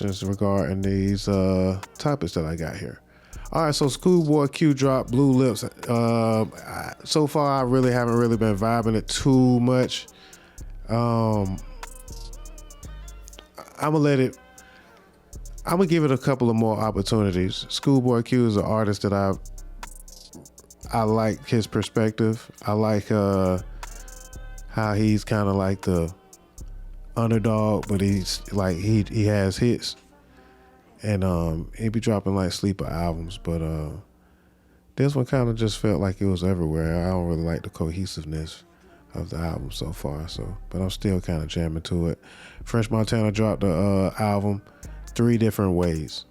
regarding these topics that I got here. All right, so SchoolBoy Q dropped Bluelips. So far, I really haven't really been vibing it too much. I'm gonna give it a couple of more opportunities. SchoolBoy Q is an artist that I like his perspective. I like how he's kind of like the underdog, but he's like he has hits, and he be dropping like sleeper albums. But this one kind of just felt like it was everywhere. I don't really like the cohesiveness of the album so far. But I'm still kind of jamming to it. French Montana dropped the album 3 different ways.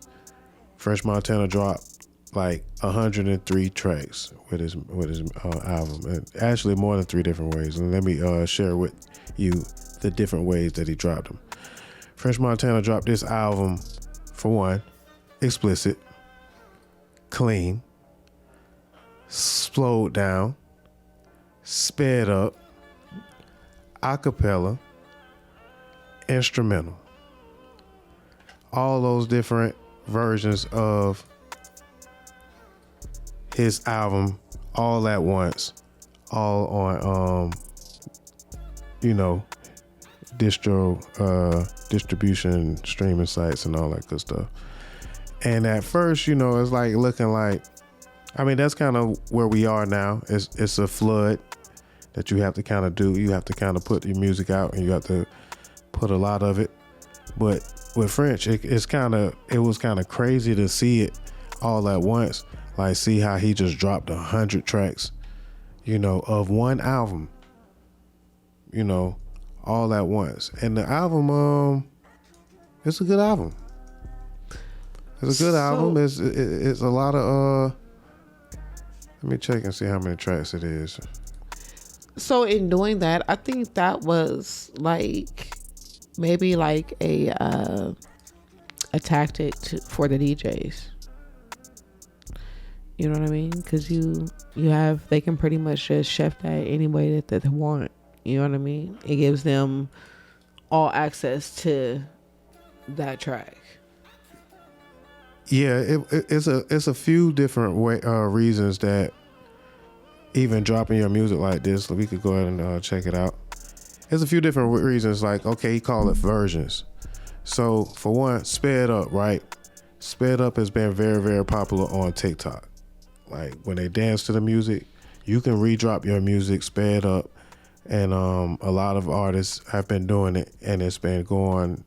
French Montana dropped like 103 tracks with his album, and actually more than 3 different ways. And let me share with you the different ways that he dropped them. French Montana dropped this album, for one, explicit, clean, slowed down, sped up, acapella, instrumental. All those different versions of his album all at once, all on distribution, streaming sites and all that good stuff. And at first, it's like looking like, I mean, that's kind of where we are now. It's a flood that you have to kind of do. You have to kind of put your music out, and you have to put a lot of it. But with French, it was kind of crazy to see it all at once. Like, see how he just dropped 100 tracks, of one album, all at once. And the album, it's a good album. It's a good album. It's a lot of, let me check and see how many tracks it is. So in doing that, I think that was like maybe like a tactic for the DJs. You know what I mean? Because they can pretty much just chef that any way that they want. You know what I mean? It gives them all access to that track. Yeah, it's a few different reasons that even dropping your music like this, we could go ahead and check it out. There's a few different reasons. Like, okay, he called it versions. So for one, sped up, right? Sped up has been very, very popular on TikTok. Like, when they dance to the music, you can redrop your music sped up, and a lot of artists have been doing it, and it's been going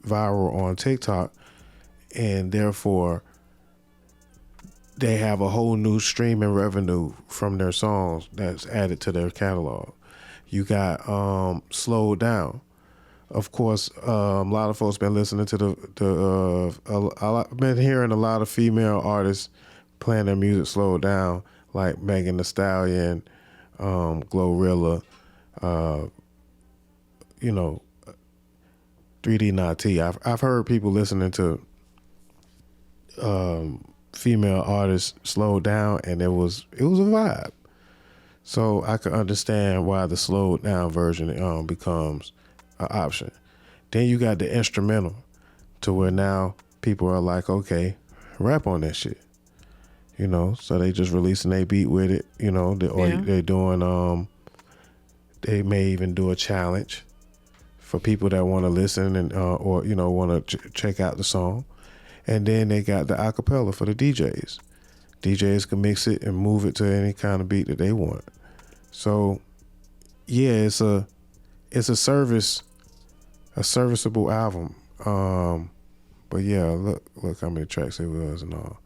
viral on TikTok, and therefore they have a whole new streaming revenue from their songs that's added to their catalog. You got Slowed Down. Of course, a lot of folks been listening to I've been hearing a lot of female artists playing their music slowed down, like Megan Thee Stallion, Glorilla, 3D Na'Tee. I've heard people listening to female artists slow down, and it was a vibe. So I could understand why the slowed down version becomes an option. Then you got the instrumental, to where now people are like, okay, rap on that shit. So they just releasing a beat with it, they're doing, they may even do a challenge for people that want to listen and, or want to check out the song. And then they got the acapella for the DJs. DJs can mix it and move it to any kind of beat that they want. So yeah, it's a serviceable album. But yeah, look how many tracks it was and all.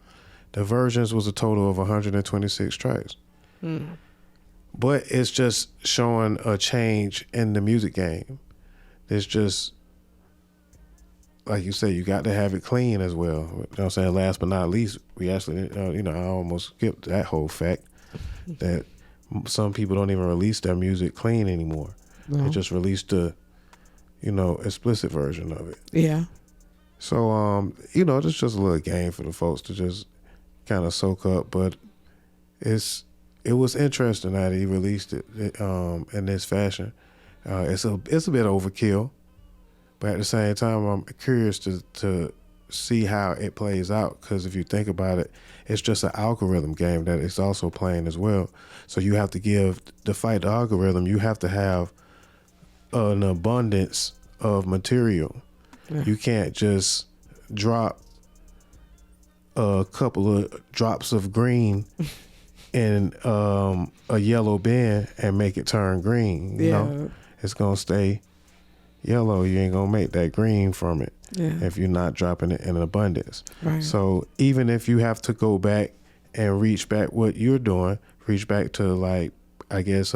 The versions was a total of 126 tracks. But it's just showing a change in the music game. It's just, like you said, you got to have it clean as well. You know what I'm saying? Last but not least, we actually, I almost skipped that whole fact that some people don't even release their music clean anymore. No. They just release the, explicit version of it. Yeah. So, it's just a little game for the folks to just kind of soak up, but it was interesting that he released it in this fashion. It's a bit overkill, But at the same time, I'm curious to see how it plays out, because if you think about it, it's just an algorithm game that it's also playing as well. So you have to fight the algorithm, you have to have an abundance of material. Yeah. You can't just drop a couple of drops of green in a yellow bin and make it turn green. You know, it's gonna stay yellow. You ain't gonna make that green from it if you're not dropping it in abundance. Right. So even if you have to go back and reach back what you're doing, reach back to, like, I guess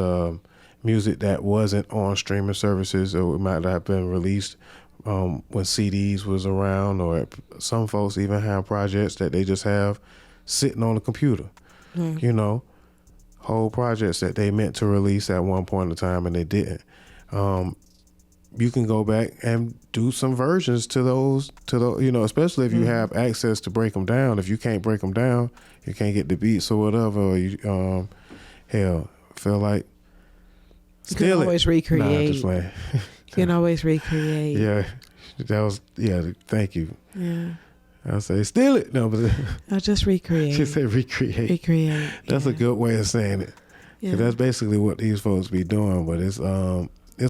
music that wasn't on streaming services, or it might have been released when CDs was around, or some folks even have projects that they just have sitting on the computer. You know, whole projects that they meant to release at one point in time and they didn't. You can go back and do some versions to those, you know, especially if you have access to break them down. If you can't break them down, you can't get the beats or whatever, or you, hell, feel like you can always recreate. Nah, just playing. You can always recreate. Yeah, that was, thank you. Yeah. I'll say, steal it. No, but I'll just recreate. She said recreate. Recreate. That's a good way of saying it. Yeah. That's basically what these folks be doing, but it's